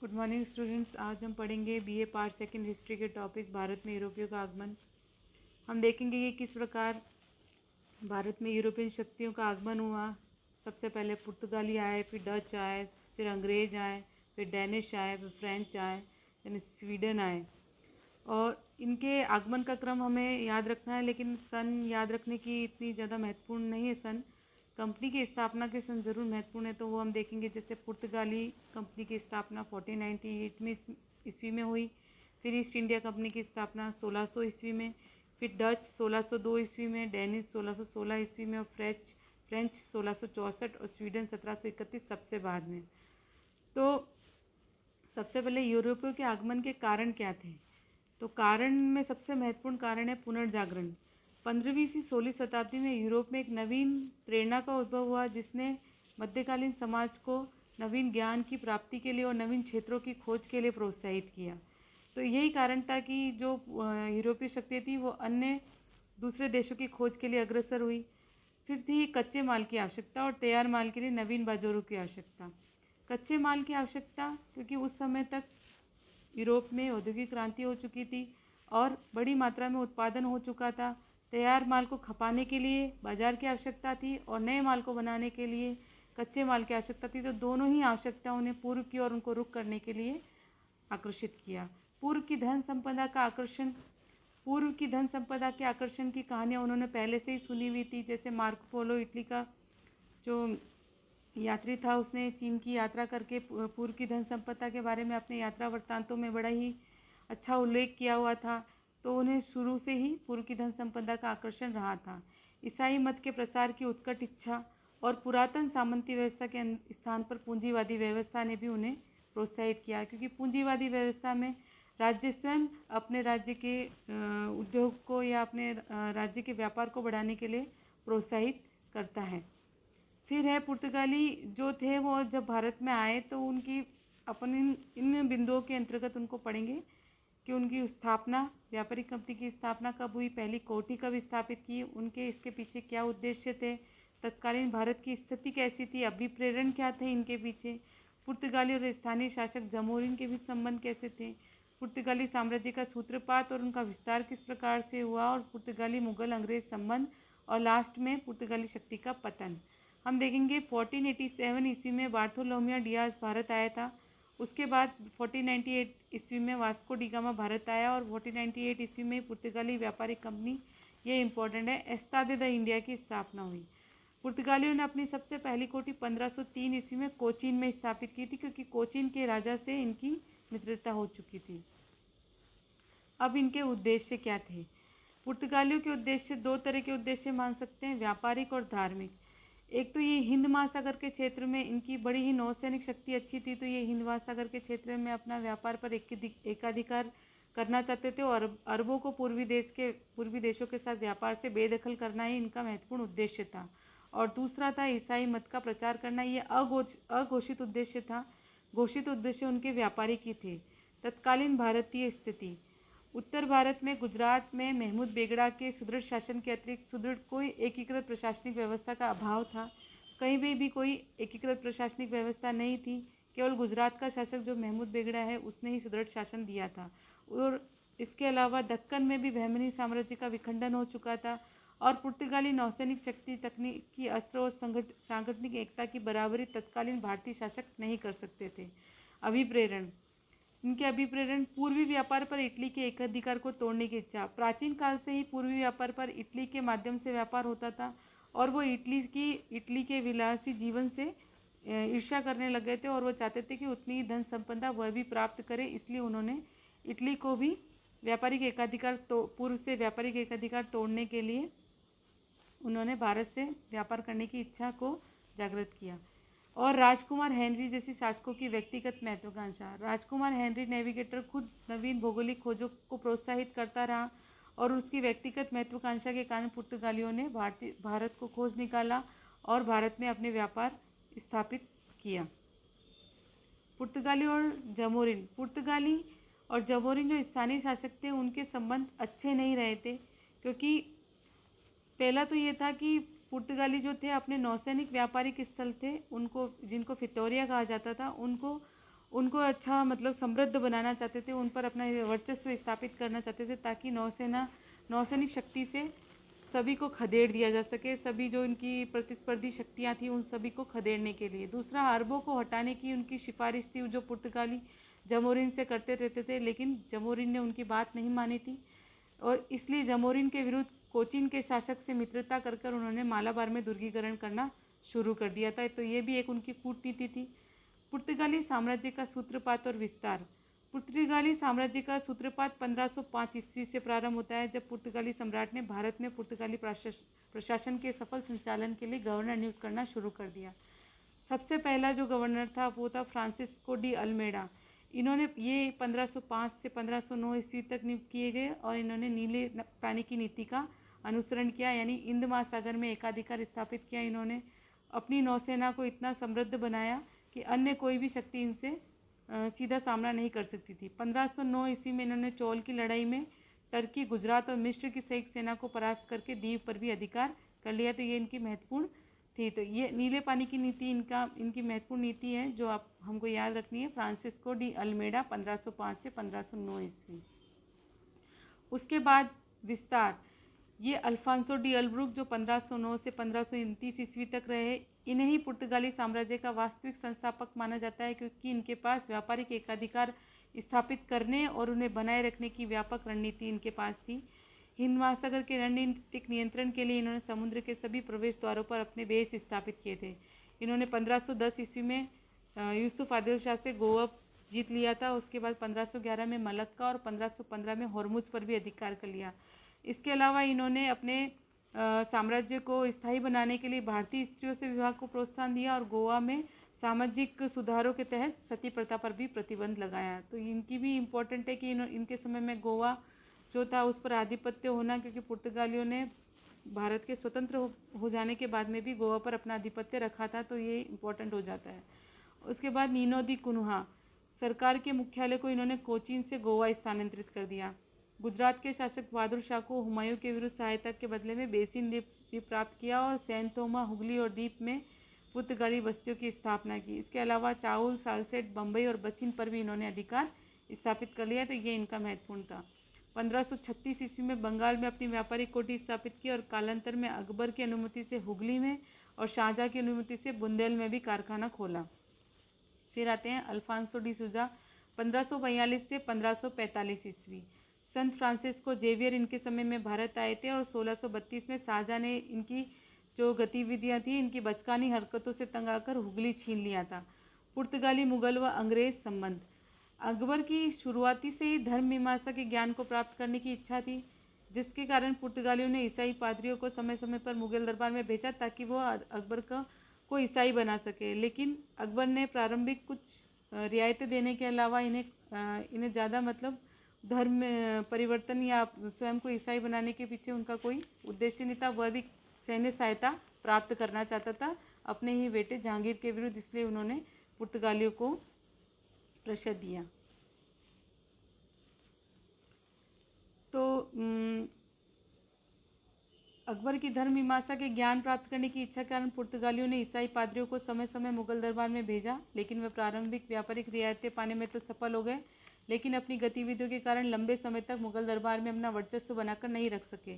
Good morning students. आज हम पढ़ेंगे बीए पार्ट सेकंड हिस्ट्री के टॉपिक भारत में यूरोपियों का आगमन। हम देखेंगे कि किस प्रकार भारत में यूरोपियन शक्तियों का आगमन हुआ। सबसे पहले पुर्तगाली आए, फिर डच आए, फिर अंग्रेज आए, फिर डैनिश आए, फिर फ्रेंच आए, यानी स्वीडन आए। और इनके आगमन का क्रम हमें याद रखना है, लेकिन सन याद रखने की इतनी ज़्यादा महत्वपूर्ण नहीं है। सन कंपनी की स्थापना के सन ज़रूर महत्वपूर्ण है, तो वो हम देखेंगे। जैसे पुर्तगाली कंपनी की स्थापना 1498 में ईस्वी में हुई। फिर ईस्ट इंडिया कंपनी की स्थापना 1600 ईस्वी में। फिर डच 1602 ईस्वी में, डेनिश 1616 ईस्वी में, और फ्रेंच 1664 और स्वीडन 1731 सबसे बाद में। तो सबसे पहले यूरोपियों के आगमन के कारण क्या थे? तो कारण में सबसे महत्वपूर्ण कारण है पुनर्जागरण। 15वीं से 16वीं शताब्दी में यूरोप में एक नवीन प्रेरणा का उद्भव हुआ, जिसने मध्यकालीन समाज को नवीन ज्ञान की प्राप्ति के लिए और नवीन क्षेत्रों की खोज के लिए प्रोत्साहित किया। तो यही कारण था कि जो यूरोपीय शक्तियाँ थी वो अन्य दूसरे देशों की खोज के लिए अग्रसर हुई। फिर थी कच्चे माल की आवश्यकता और तैयार माल के लिए नवीन बाजारों की आवश्यकता। कच्चे माल की आवश्यकता क्योंकि उस समय तक यूरोप में औद्योगिक क्रांति हो चुकी थी और बड़ी मात्रा में उत्पादन हो चुका था। तैयार माल को खपाने के लिए बाजार की आवश्यकता थी और नए माल को बनाने के लिए कच्चे माल की आवश्यकता थी। तो दोनों ही आवश्यकताओं ने पूर्व की ओर उनको रुख करने के लिए आकर्षित किया। पूर्व की धन संपदा के आकर्षण की कहानियाँ उन्होंने पहले से ही सुनी हुई थी। जैसे मार्को पोलो, इटली का जो यात्री था, उसने चीन की यात्रा करके पूर्व की धन संपदा के बारे में अपने यात्रा वृत्तांतों में बड़ा ही अच्छा उल्लेख किया हुआ था। तो उन्हें शुरू से ही पूर्व की धन संपदा का आकर्षण रहा था। ईसाई मत के प्रसार की उत्कट इच्छा और पुरातन सामंती व्यवस्था के स्थान पर पूंजीवादी व्यवस्था ने भी उन्हें प्रोत्साहित किया, क्योंकि पूंजीवादी व्यवस्था में राज्य स्वयं अपने राज्य के उद्योग को या अपने राज्य के व्यापार को बढ़ाने के लिए प्रोत्साहित करता है। फिर है पुर्तगाली जो थे, वो जब भारत में आए तो उनकी अपन इन बिंदुओं के अंतर्गत उनको पढ़ेंगे कि उनकी स्थापना, व्यापारिक कंपनी की स्थापना कब हुई, पहली कोठी कब स्थापित की, उनके इसके पीछे क्या उद्देश्य थे, तत्कालीन भारत की स्थिति कैसी थी, अभिप्रेरण क्या थे इनके पीछे, पुर्तगाली और स्थानीय शासक जमोरिन के बीच संबंध कैसे थे, पुर्तगाली साम्राज्य का सूत्रपात और उनका विस्तार किस प्रकार से हुआ, और पुर्तगाली मुगल अंग्रेज संबंध, और लास्ट में पुर्तगाली शक्ति का पतन। हम देखेंगे 1487 ईस्वी में बार्थोलोमियो डियाज भारत आया था। उसके बाद 1498 ईस्वी में वास्को डी गामा भारत आया और 1498 ईस्वी में पुर्तगाली व्यापारिक कंपनी, ये इंपॉर्टेंट है, एस्तादे द इंडिया की स्थापना हुई। पुर्तगालियों ने अपनी सबसे पहली कोठी 1503 ईस्वी में कोचीन में स्थापित की थी, क्योंकि कोचीन के राजा से इनकी मित्रता हो चुकी थी। अब इनके उद्देश्य क्या थे? पुर्तगालियों के उद्देश्य दो तरह के उद्देश्य मान सकते हैं, व्यापारिक और धार्मिक। एक तो ये हिंद महासागर के क्षेत्र में इनकी बड़ी ही नौसैनिक शक्ति अच्छी थी, तो ये हिंद महासागर के क्षेत्र में अपना व्यापार पर एकाधिकार करना चाहते थे और अरबों को पूर्वी देशों के साथ व्यापार से बेदखल करना ही इनका महत्वपूर्ण उद्देश्य था। और दूसरा था ईसाई मत का प्रचार करना। ये अघोषित उद्देश्य था। घोषित उद्देश्य उनके व्यापारिक ही थे। तत्कालीन भारतीय स्थिति, उत्तर भारत में गुजरात में महमूद बेगड़ा के सुदृढ़ शासन के अतिरिक्त सुदृढ़ कोई एकीकृत प्रशासनिक व्यवस्था का अभाव था। कहीं भी कोई एकीकृत प्रशासनिक व्यवस्था नहीं थी। केवल गुजरात का शासक जो महमूद बेगड़ा है, उसने ही सुदृढ़ शासन दिया था। और इसके अलावा दक्कन में भी बहमनी साम्राज्य का विखंडन हो चुका था और पुर्तगाली नौसैनिक शक्ति, तकनीकी अस्त्र और सांगठनिक एकता की बराबरी तत्कालीन भारतीय शासक नहीं कर सकते थे। अभिप्रेरण, इनके अभिप्रेरण पूर्वी व्यापार पर इटली के एकाधिकार को तोड़ने की इच्छा। प्राचीन काल से ही पूर्वी व्यापार पर इटली के माध्यम से व्यापार होता था और वो इटली के विलासी जीवन से ईर्ष्या करने लग गए थे और वो चाहते थे कि उतनी ही धन संपदा वह भी प्राप्त करे। इसलिए उन्होंने इटली को भी पूर्व से व्यापारिक एकाधिकार तोड़ने के लिए उन्होंने भारत से व्यापार करने की इच्छा को जागृत किया। और राजकुमार हेनरी जैसे शासकों की व्यक्तिगत महत्वाकांक्षा। राजकुमार हेनरी नेविगेटर खुद नवीन भौगोलिक खोजों को प्रोत्साहित करता रहा और उसकी व्यक्तिगत महत्वाकांक्षा के कारण पुर्तगालियों ने भारत को खोज निकाला और भारत में अपने व्यापार स्थापित किया। पुर्तगाली और जमोरिन जो स्थानीय शासक थे, उनके संबंध अच्छे नहीं रहे थे, क्योंकि पहला तो ये था कि पुर्तगाली जो थे अपने नौसैनिक व्यापारिक स्थल थे, उनको, जिनको फितोरिया कहा जाता था, उनको उनको अच्छा मतलब समृद्ध बनाना चाहते थे, उन पर अपना वर्चस्व स्थापित करना चाहते थे, ताकि नौसैनिक शक्ति से सभी को खदेड़ दिया जा सके, सभी जो इनकी प्रतिस्पर्धी शक्तियाँ थी उन सभी को खदेड़ने के लिए। दूसरा, अरबों को हटाने की उनकी सिफारिश थी, जो पुर्तगाली जमोरिन से करते रहते थे, लेकिन जमोरिन ने उनकी बात नहीं मानी थी और इसलिए जमोरिन के विरुद्ध कोचीन के शासक से मित्रता कर उन्होंने मालाबार में दुर्गीकरण करना शुरू कर दिया था। तो ये भी एक उनकी कूटनीति थी। पुर्तगाली साम्राज्य का सूत्रपात और विस्तार। पुर्तगाली साम्राज्य का सूत्रपात 1505 ईस्वी से प्रारंभ होता है, जब पुर्तगाली सम्राट ने भारत में पुर्तगाली प्रशासन के सफल संचालन के लिए गवर्नर नियुक्त करना शुरू कर दिया। सबसे पहला जो गवर्नर था वो था फ्रांसिस्को डी अल्मेडा। इन्होंने ये 1505 से 1509 ईस्वी तक नियुक्त किए गए और इन्होंने नीले पानी की नीति का अनुसरण किया, यानी हिंद महासागर में एकाधिकार स्थापित किया। इन्होंने अपनी नौसेना को इतना समृद्ध बनाया कि अन्य कोई भी शक्ति इनसे सीधा सामना नहीं कर सकती थी। 1509 ईस्वी में इन्होंने चौल की लड़ाई में टर्की, गुजरात और मिस्र की संयुक्त सेना को परास्त करके द्वीप पर भी अधिकार कर लिया। तो ये इनकी महत्वपूर्ण थी। तो ये नीले पानी की नीति इनकी महत्वपूर्ण नीति है, जो आप हमको याद रखनी है। फ्रांसिस्को डी अल्मेडा 1505 से 1509 ईस्वी। उसके बाद विस्तार। ये अल्फांसो डी अल्ब्रुक, जो 1509 से 1529 ईस्वी तक रहे, इन्हें ही पुर्तगाली साम्राज्य का वास्तविक संस्थापक माना जाता है, क्योंकि इनके पास व्यापारिक एकाधिकार स्थापित करने और उन्हें बनाए रखने की व्यापक रणनीति इनके पास थी। हिंद महासागर के रणनीतिक नियंत्रण के लिए इन्होंने समुद्र के सभी प्रवेश द्वारों पर अपने बेस स्थापित किए थे। इन्होंने 1510 ईस्वी में यूसुफ आदिल शाह से गोवा जीत लिया था। उसके बाद 1511 में मलक्का और 1515 में हॉर्मुज पर भी अधिकार कर लिया। इसके अलावा इन्होंने अपने साम्राज्य को स्थायी बनाने के लिए भारतीय स्त्रियों से विवाह को प्रोत्साहन दिया और गोवा में सामाजिक सुधारों के तहत सती प्रथा पर भी प्रतिबंध लगाया। तो इनकी भी इम्पोर्टेंट है कि इनके समय में गोवा जो था उस पर आधिपत्य होना, क्योंकि पुर्तगालियों ने भारत के स्वतंत्र हो जाने के बाद में भी गोवा पर अपना आधिपत्य रखा था, तो ये इम्पोर्टेंट हो जाता है। उसके बाद नीनो दी कुन्हा, सरकार के मुख्यालय को इन्होंने कोचीन से गोवा स्थानांतरित कर दिया। गुजरात के शासक बहादुर शाह को हुमायूं के विरुद्ध सहायता के बदले में बेसिन द्वीप प्राप्त किया और सैंत थोमा, हुगली और द्वीप में पुर्तगाली बस्तियों की स्थापना की। इसके अलावा चाउल, सालसेट, बम्बई और बसिन पर भी इन्होंने अधिकार स्थापित कर लिया। तो ये इनका महत्वपूर्ण था। 1536 ईस्वी में बंगाल में अपनी व्यापारिक कोठी स्थापित की और कालांतर में अकबर की अनुमति से हुगली में और शाहजहाँ की अनुमति से बुंदेल में भी कारखाना खोला। फिर आते हैं अल्फांसो डी सूजा, 1542 से 1545 ईस्वी। संत फ्रांसिस्को जेवियर इनके समय में भारत आए थे और 1632 में शाहजहाँ ने इनकी जो गतिविधियां थी, इनकी बचकानी हरकतों से तंग आकर हुगली छीन लिया था। पुर्तगाली, मुगल व अंग्रेज संबंध। अकबर की शुरुआती से ही धर्म मीमांसा के ज्ञान को प्राप्त करने की इच्छा थी, जिसके कारण पुर्तगालियों ने ईसाई पादरियों को समय समय पर मुगल दरबार में भेजा ताकि वो अकबर को ईसाई बना सके। लेकिन अकबर ने प्रारंभिक कुछ रियायतें देने के अलावा इन्हें ज़्यादा मतलब धर्म परिवर्तन या स्वयं को ईसाई बनाने के पीछे उनका कोई उद्देश्य नहीं था। वह भी सैन्य सहायता प्राप्त करना चाहता था अपने ही बेटे जहांगीर के विरुद्ध, इसलिए उन्होंने पुर्तगालियों को प्रशय दिया। तो अकबर की धर्म मीमांसा के ज्ञान प्राप्त करने की इच्छा के कारण पुर्तगालियों ने ईसाई पादरियों को समय समय मुगल दरबार में भेजा, लेकिन वे प्रारंभिक व्यापारिक रियायतें पाने में तो सफल हो गए, लेकिन अपनी गतिविधियों के कारण लंबे समय तक मुगल दरबार में अपना वर्चस्व बनाकर नहीं रख सके।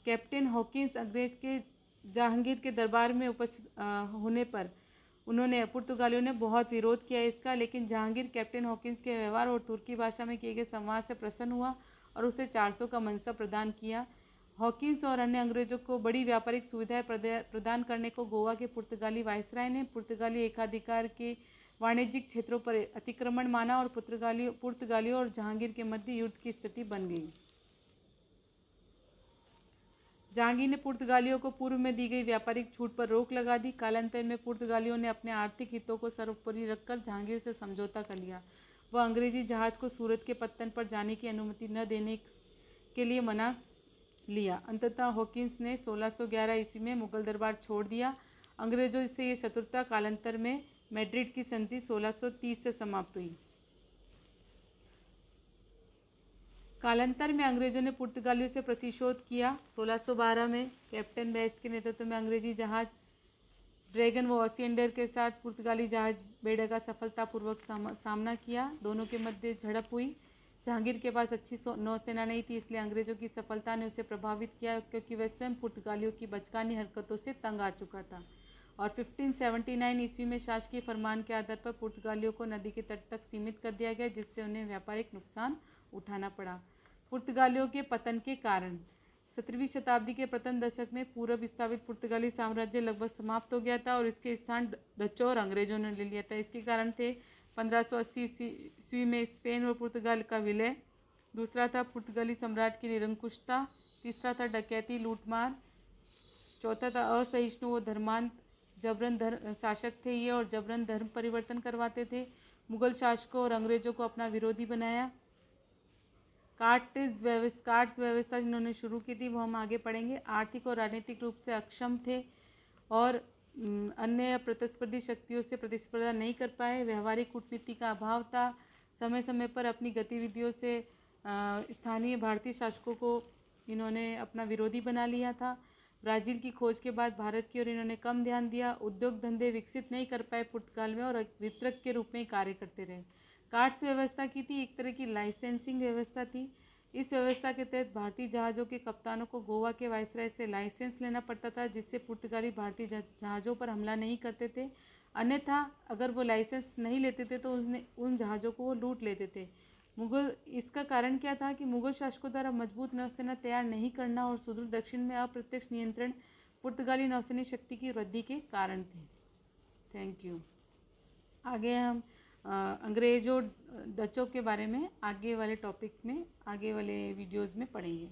कैप्टन हॉकिंस अंग्रेज के जहांगीर के दरबार में उपस्थित होने पर उन्होंने पुर्तगालियों ने बहुत विरोध किया इसका, लेकिन जहांगीर कैप्टन हॉकिंस के व्यवहार और तुर्की भाषा में किए गए संवाद से प्रसन्न हुआ और उसे 400 का मनसब प्रदान किया। हॉकिंस और अन्य अंग्रेजों को बड़ी व्यापारिक सुविधाएं प्रदान करने को गोवा के पुर्तगाली वायसराय ने पुर्तगाली एकाधिकार के वाणिज्यिक क्षेत्रों पर अतिक्रमण माना और पुर्तगालियों और जहांगीर के मध्य युद्ध की स्थिति बन गई। जहांगीर ने पुर्तगालियों को पूर्व में दी गई व्यापारिक छूट पर रोक लगा दी। कालांतर में पुर्तगालियों ने अपने आर्थिक हितों को सर्वोपरि रखकर जहांगीर से समझौता कर लिया। वह अंग्रेजी जहाज को सूरत के पत्तन पर जाने की अनुमति न देने के लिए मना लिया। अंततः हॉकिंस ने 1611 ईस्वी में मुगल दरबार छोड़ दिया। अंग्रेजों से ये शत्रुता कालांतर में मैड्रिड की संधि 1630 से समाप्त हुई। कालांतर में अंग्रेजों ने पुर्तगालियों से प्रतिशोध किया। 1612 में कैप्टन बेस्ट के नेतृत्व में अंग्रेजी जहाज ड्रैगन व ओसिएंडर के साथ पुर्तगाली जहाज बेड़े का सफलतापूर्वक सामना किया। दोनों के मध्य झड़प हुई। जहांगीर के पास अच्छी नौसेना नहीं थी, इसलिए अंग्रेज़ों की सफलता ने उसे प्रभावित किया, क्योंकि वह स्वयं पुर्तगालियों की बचकानी हरकतों से तंग आ चुका था। और 1579 ईस्वी में शासकीय फरमान के आधार पर पुर्तगालियों को नदी के तट तक सीमित कर दिया गया, जिससे उन्हें व्यापारिक नुकसान उठाना पड़ा। पुर्तगालियों के पतन के कारण 17वीं शताब्दी के प्रथम दशक में पूर्व विस्थापित पुर्तगाली साम्राज्य लगभग समाप्त हो गया था और इसके स्थान डचों और अंग्रेजों ने ले लिया था। इसके कारण थे 1580 ईस्वी में स्पेन और पुर्तगाल का विलय, दूसरा था पुर्तगाली सम्राट की निरंकुशता, तीसरा था डकैती लूटमार, चौथा था असहिष्णु व धर्मांध जबरन शासक थे ये और जबरन धर्म परिवर्तन करवाते थे। मुगल शासकों और अंग्रेजों को अपना विरोधी बनाया। कार्ट्स व्यवस्था जिन्होंने शुरू की थी वो हम आगे पढ़ेंगे। आर्थिक और राजनीतिक रूप से अक्षम थे और अन्य प्रतिस्पर्धी शक्तियों से प्रतिस्पर्धा नहीं कर पाए। व्यवहारिक कूटनीति का अभाव था। समय समय पर अपनी गतिविधियों से स्थानीय भारतीय शासकों को इन्होंने अपना विरोधी बना लिया था। ब्राज़ील की खोज के बाद भारत की ओर इन्होंने कम ध्यान दिया। उद्योग धंधे विकसित नहीं कर पाए पुर्तगाल में और वितरक के रूप में कार्य करते रहे। कार्ट्स व्यवस्था की थी एक तरह की लाइसेंसिंग व्यवस्था थी। इस व्यवस्था के तहत भारतीय जहाज़ों के कप्तानों को गोवा के वायसराय से लाइसेंस लेना पड़ता था, जिससे पुर्तगाली भारतीय जहाज़ों पर हमला नहीं करते थे। अन्यथा अगर वो लाइसेंस नहीं लेते थे तो उन जहाज़ों को वो लूट लेते थे। इसका कारण क्या था कि मुगल शासकों द्वारा मजबूत नौसेना तैयार नहीं करना और सुदूर दक्षिण में अप्रत्यक्ष नियंत्रण पुर्तगाली नौसैनिक शक्ति की वृद्धि के कारण थे। Thank you. आगे हम अंग्रेज़ों डचों के बारे में आगे वाले टॉपिक में, आगे वाले वीडियोज़ में पढ़ेंगे।